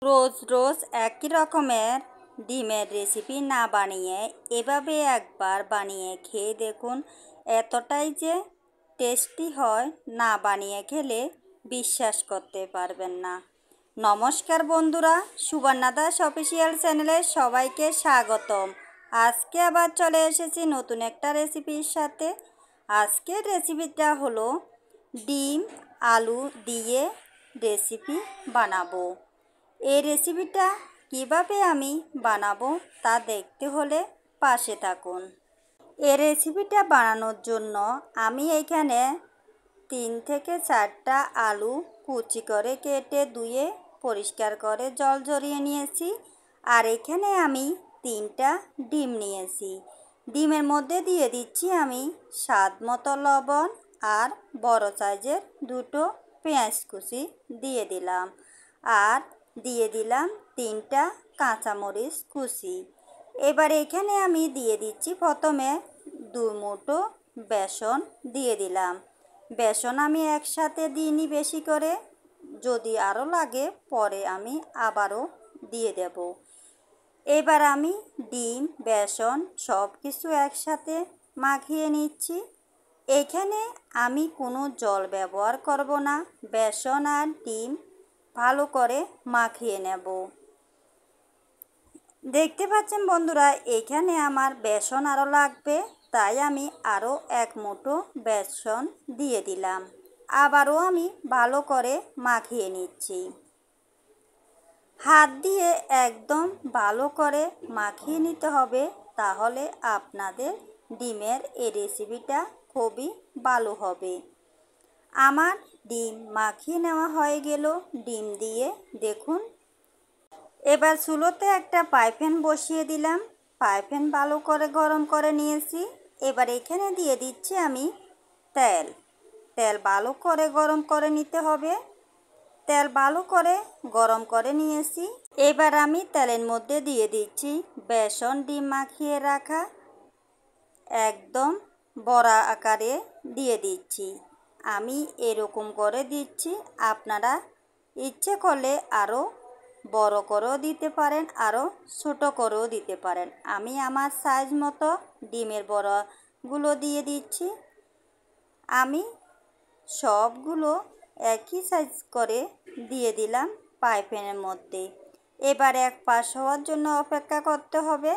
রোজ রোজ একই রকমের ডিমের রেসিপি না বানিয়ে এভাবে একবার বানিয়ে খেয়ে দেখুন। এতটাই যে টেস্টি হয়, না বানিয়ে খেলে বিশ্বাস করতে পারবেন না। নমস্কার বন্ধুরা, সুবর্ণা দাস অফিসিয়াল চ্যানেলে সবাইকে স্বাগতম। আজকে আবার চলে এসেছি নতুন একটা রেসিপির সাথে। আজকের রেসিপিটা হলো ডিম আলু দিয়ে রেসিপি বানাবো। এই রেসিপিটা কিভাবে আমি বানাবো তা দেখতে হলে পাশে থাকুন। এই রেসিপিটা বানানোর জন্য আমি এখানে 3 থেকে 4টা আলু কুচি করে কেটে ধুয়ে পরিষ্কার করে জল ঝরিয়ে নিয়েছি। আর এখানে আমি 3টা ডিম নিয়েছি। ডিমের মধ্যে দিয়ে দিচ্ছি আমি স্বাদ মতো লবণ আর বড় সাইজের 2টো পেঁয়াজ কুচি দিয়ে দিলাম। আর দিয়ে দিলাম 3টা কাঁচামরিচ কুচি। এবার এখানে আমি দিয়ে দিচ্ছি প্রথমে 2 মুঠো বেসন দিয়ে দিলাম। বেসন আমি একসাথে দিইনি বেশি করে, যদি আরও লাগে পরে আমি আবারও দিয়ে দেব। এবার আমি ডিম বেসন সব কিছু একসাথে মাখিয়ে নিচ্ছি। এখানে আমি কোনো জল ব্যবহার করব না, বেসন আর ডিম ভালো করে মাখিয়ে নেব। দেখতে পাচ্ছেন বন্ধুরা, এখানে আমার বেসন আরও লাগবে, তাই আমি আরও 1 মুঠো বেসন দিয়ে দিলাম। আবারও আমি ভালো করে মাখিয়ে নিচ্ছি। হাত দিয়ে একদম ভালো করে মাখিয়ে নিতে হবে, তাহলে আপনাদের ডিমের এই রেসিপিটা খুবই ভালো হবে। আমার ডিম মাখিয়ে নেওয়া হয়ে গেল ডিম দিয়ে। দেখুন, এবার চুলোতে একটা প্যান বসিয়ে দিলাম। প্যান ভালো করে গরম করে নিয়েছি। এবার এখানে দিয়ে দিচ্ছি আমি তেল। তেল ভালো করে গরম করে নিতে হবে। তেল ভালো করে গরম করে নিয়েছি। এবার আমি তেলের মধ্যে দিয়ে দিচ্ছি বেসন ডিম মাখিয়ে রাখা, একদম বড়া আকারে দিয়ে দিচ্ছি। আমি এরকম করে দিচ্ছি, আপনারা ইচ্ছে করলে আরও বড় করেও দিতে পারেন, আরও ছোট করেও দিতে পারেন। আমি আমার সাইজ মতো ডিমের বড়াগুলো দিয়ে দিচ্ছি। আমি সবগুলো একই সাইজ করে দিয়ে দিলাম প্যানের মধ্যে। এবার এক পাশ হওয়ার জন্য অপেক্ষা করতে হবে।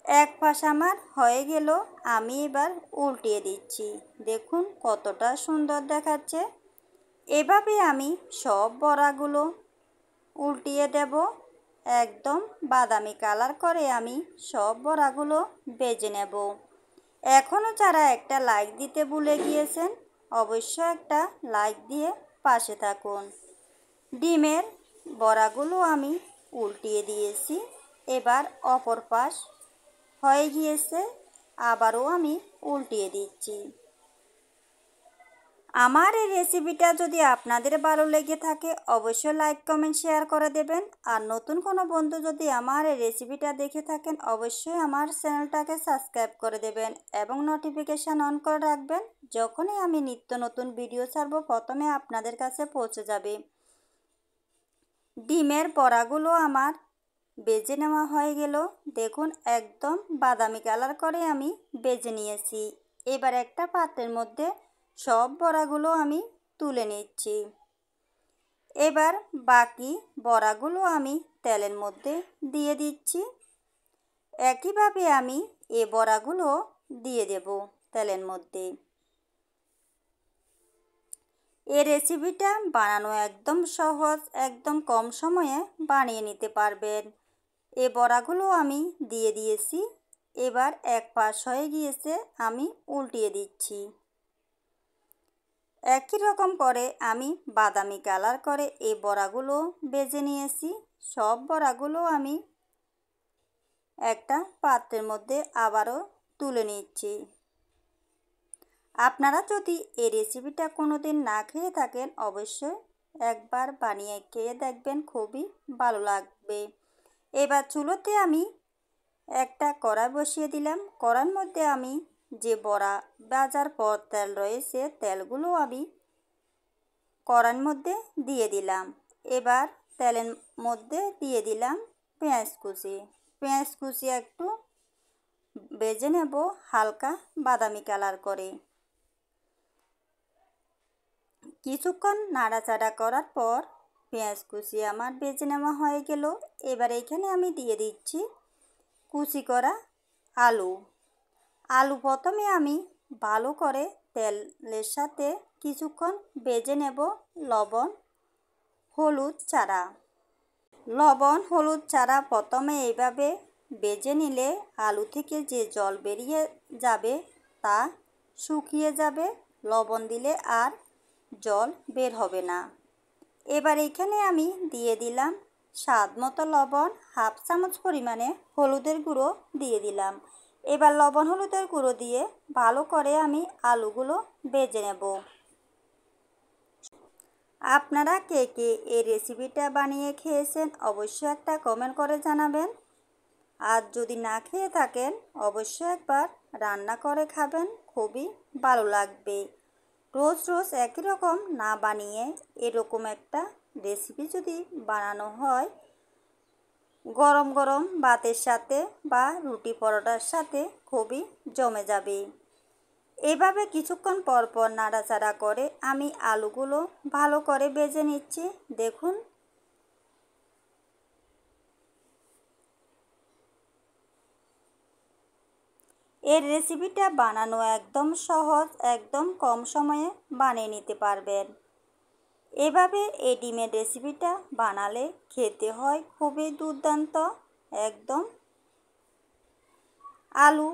এক পাশ আমার হয়ে গেল, আমি এবার উল্টিয়ে দিচ্ছি। দেখুন কতটা সুন্দর দেখাচ্ছে। এভাবে আমি সব বড়াগুলো উল্টিয়ে দেব। একদম বাদামি কালার করে আমি সব বড়াগুলো ভেজে নেব। এখনও যারা একটা লাইক দিতে ভুলে গিয়েছেন, অবশ্যই একটা লাইক দিয়ে পাশে থাকুন। ডিমের বড়াগুলো আমি উল্টিয়ে দিয়েছি। এবার অপর পাশ হয়ে গিয়েছে, আবারও আমি উল্টিয়ে দিচ্ছি। আমার এই রেসিপিটা যদি আপনাদের ভালো লেগে থাকে, অবশ্যই লাইক কমেন্ট শেয়ার করে দেবেন। আর নতুন কোনো বন্ধু যদি আমার এই রেসিপিটা দেখে থাকেন, অবশ্যই আমার চ্যানেলটাকে সাবস্ক্রাইব করে দেবেন এবং নোটিফিকেশান অন করে রাখবেন। যখনই আমি নিত্য নতুন ভিডিও ছাড়ব, প্রথমে আপনাদের কাছে পৌঁছে যাবে। ডিমের বড়াগুলো আমার ভেজে নেওয়া হয়ে গেল। দেখুন একদম বাদামি কালার করে আমি ভেজে নিয়েছি। এবার একটা পাত্রের মধ্যে সব বড়াগুলো আমি তুলে নিচ্ছি। এবার বাকি বড়াগুলো আমি তেলের মধ্যে দিয়ে দিচ্ছি। একইভাবে আমি এই বড়াগুলো দিয়ে দেব তেলের মধ্যে। এই রেসিপিটা বানানো একদম সহজ, একদম কম সময়ে বানিয়ে নিতে পারবেন। এই বড়াগুলো আমি দিয়ে দিয়েছি। এবার এক পাশ হয়ে গিয়েছে, আমি উল্টিয়ে দিচ্ছি। একই রকম করে আমি বাদামি কালার করে এই বড়াগুলো ভেজে নিয়েছি। সব বড়াগুলো আমি একটা পাত্রের মধ্যে আবারও তুলে নিচ্ছি। আপনারা যদি এই রেসিপিটা কোনো দিন না খেয়ে থাকেন, অবশ্যই একবার বানিয়ে খেয়ে দেখবেন, খুবই ভালো লাগবে। এবার চুলোতে আমি একটা কড়াই বসিয়ে দিলাম। কড়াইয়ের মধ্যে আমি যে বড়া ভাজার পর তেল রয়েছে, তেলগুলো আমি কড়াইয়ের মধ্যে দিয়ে দিলাম। এবার তেলের মধ্যে দিয়ে দিলাম পেঁয়াজ কুচি। পেঁয়াজ কুচি একটু ভেজে নেব হালকা বাদামি কালার করে। কিছুক্ষণ নাড়াচাড়া করার পর পেঁয়াজ কুচি আমার ভেজে নেওয়া হয়ে গেল। এবার এখানে আমি দিয়ে দিচ্ছি কুচি করা আলু। আলু প্রথমে আমি ভালো করে তেলের সাথে কিছুক্ষণ ভেজে নেব লবণ হলুদ ছাড়া। লবণ হলুদ ছাড়া প্রথমে এইভাবে ভেজে নিলে আলু থেকে যে জল বেরিয়ে যাবে তা শুকিয়ে যাবে, লবণ দিলে আর জল বের হবে না। এবার এখানে আমি দিয়ে দিলাম স্বাদ মতো লবণ, হাফ চামচ পরিমাণে হলুদের গুঁড়ো দিয়ে দিলাম। এবার লবণ হলুদের গুঁড়ো দিয়ে ভালো করে আমি আলুগুলো ভেজে নেব। আপনারা কে কে এই রেসিপিটা বানিয়ে খেয়েছেন অবশ্যই একটা কমেন্ট করে জানাবেন। আর যদি না খেয়ে থাকেন অবশ্যই একবার রান্না করে খাবেন, খুবই ভালো লাগবে। রোজ রোজ একই রকম না বানিয়ে এরকম একটা রেসিপি যদি বানানো হয় গরম গরম ভাতের সাথে বা রুটি পরোটার সাথে খুবই জমে যাবে। এভাবে কিছুক্ষণ পর পর নাড়াচাড়া করে আমি আলুগুলো ভালো করে ভেজে নিচ্ছি। দেখুন এর রেসিপিটা বানানো একদম সহজ, একদম কম সময়ে বানিয়ে নিতে পারবেন। এভাবে এই ডিমের রেসিপিটা বানালে খেতে হয় খুবই দুর্দান্ত। একদম আলু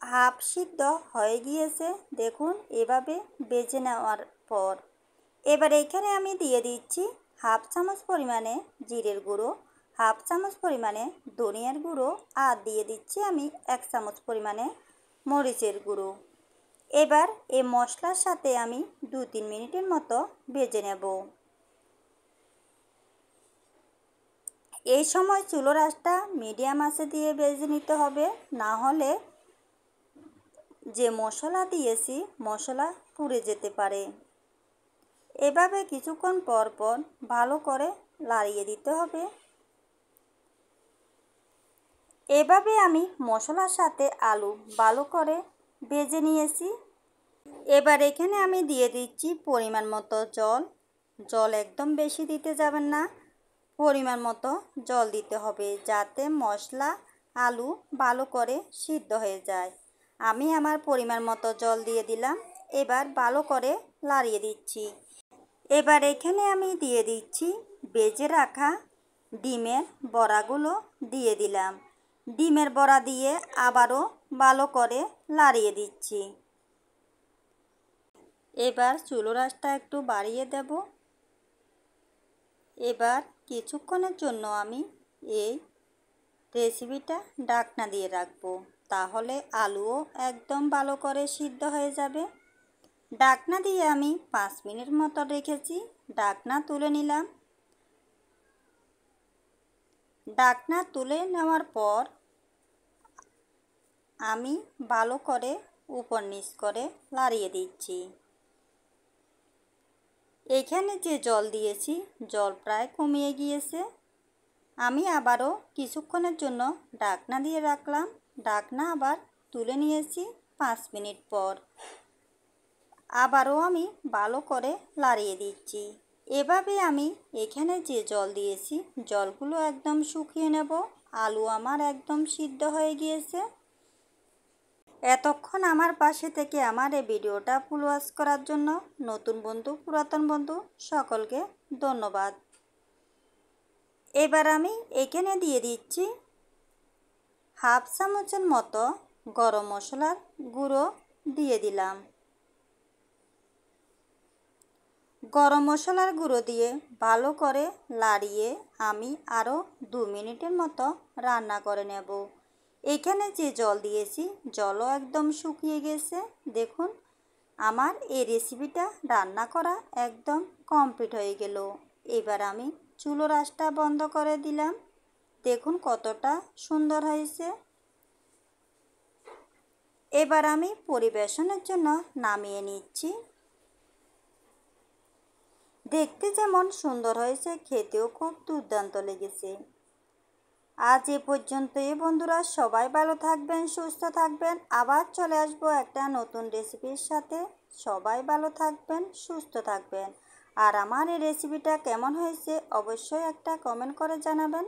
হাফ সিদ্ধ হয়ে গিয়েছে দেখুন এভাবে ভেজে নেওয়ার পর। এবার এখানে আমি দিয়ে দিচ্ছি হাফ চামচ পরিমাণে জিরের গুঁড়ো, হাফ চামচ পরিমাণে ধনিয়ার গুঁড়ো আর দিয়ে দিচ্ছি আমি 1 চামচ পরিমাণে মরিচের গুঁড়ো। এবার এই মশলার সাথে আমি 2-3 মিনিটের মতো ভেজে নেব। এই সময় চুলোর আঁচটা মিডিয়াম আঁচে দিয়ে ভেজে নিতে হবে, না হলে যে মশলা দিয়েছি মশলা পুড়ে যেতে পারে। এভাবে কিছুক্ষণ পর পর ভালো করে নাড়িয়ে দিতে হবে। এভাবে আমি মশলার সাথে আলু ভালো করে ভেজে নিয়েছি। এবার এখানে আমি দিয়ে দিচ্ছি পরিমাণ মতো জল। জল একদম বেশি দিতে যাবেন না, পরিমাণ মতো জল দিতে হবে যাতে মশলা আলু ভালো করে সিদ্ধ হয়ে যায়। আমি আমার পরিমাণ মতো জল দিয়ে দিলাম। এবার ভালো করে নাড়িয়ে দিচ্ছি। এবার এখানে আমি দিয়ে দিচ্ছি ভেজে রাখা ডিমের বড়াগুলো দিয়ে দিলাম। ডিমের বড়া দিয়ে আবারও ভালো করে নাড়িয়ে দিচ্ছি। এবার চুলোর আঁচটা একটু বাড়িয়ে দেব। এবার কিছুক্ষণের জন্য আমি এই রেসিপিটা ঢাকনা দিয়ে রাখবো, তাহলে আলুও একদম ভালো করে সিদ্ধ হয়ে যাবে। ঢাকনা দিয়ে আমি 5 মিনিট মতো রেখেছি। ঢাকনা তুলে নিলাম। ঢাকনা তুলে নেওয়ার পর আমি ভালো করে উপর নিচ করে নাড়িয়ে দিচ্ছি। এখানে যে জল দিয়েছি জল প্রায় কমিয়ে গিয়েছে। আমি আবারও কিছুক্ষণের জন্য ঢাকনা দিয়ে রাখলাম। ঢাকনা আবার তুলে নিয়েছি 5 মিনিট পর। আবারও আমি ভালো করে নাড়িয়ে দিচ্ছি। এভাবে আমি এখানে যে জল দিয়েছি জলগুলো একদম শুকিয়ে নেব। আলু আমার একদম সিদ্ধ হয়ে গিয়েছে। এতক্ষণ আমার পাশে থেকে আমার এই ভিডিওটা ফুল ওয়াচ করার জন্য নতুন বন্ধু পুরাতন বন্ধু সকলকে ধন্যবাদ। এবার আমি এখানে দিয়ে দিচ্ছি হাফ চামচের মতো গরম মশলার গুঁড়ো দিয়ে দিলাম। গরম মশলার গুঁড়ো দিয়ে ভালো করে নাড়িয়ে আমি আরও 2 মিনিটের মতো রান্না করে নেব। এখানে যে জল দিয়েছি জলও একদম শুকিয়ে গেছে। দেখুন আমার এই রেসিপিটা রান্না করা একদম কমপ্লিট হয়ে গেল। এবার আমি চুলোর আঁচটা বন্ধ করে দিলাম। দেখুন কতটা সুন্দর হয়েছে। এবার আমি পরিবেশনের জন্য নামিয়ে নিচ্ছি। দেখতে যেমন সুন্দর হয়েছে, খেতেও খুব দুর্দান্ত লেগেছে। আজ এ পর্যন্তই বন্ধুরা, সবাই ভালো থাকবেন, সুস্থ থাকবেন। আবার চলে আসবো একটা নতুন রেসিপির সাথে। সবাই ভালো থাকবেন, সুস্থ থাকবেন। আর আমার এই রেসিপিটা কেমন হয়েছে অবশ্যই একটা কমেন্ট করে জানাবেন।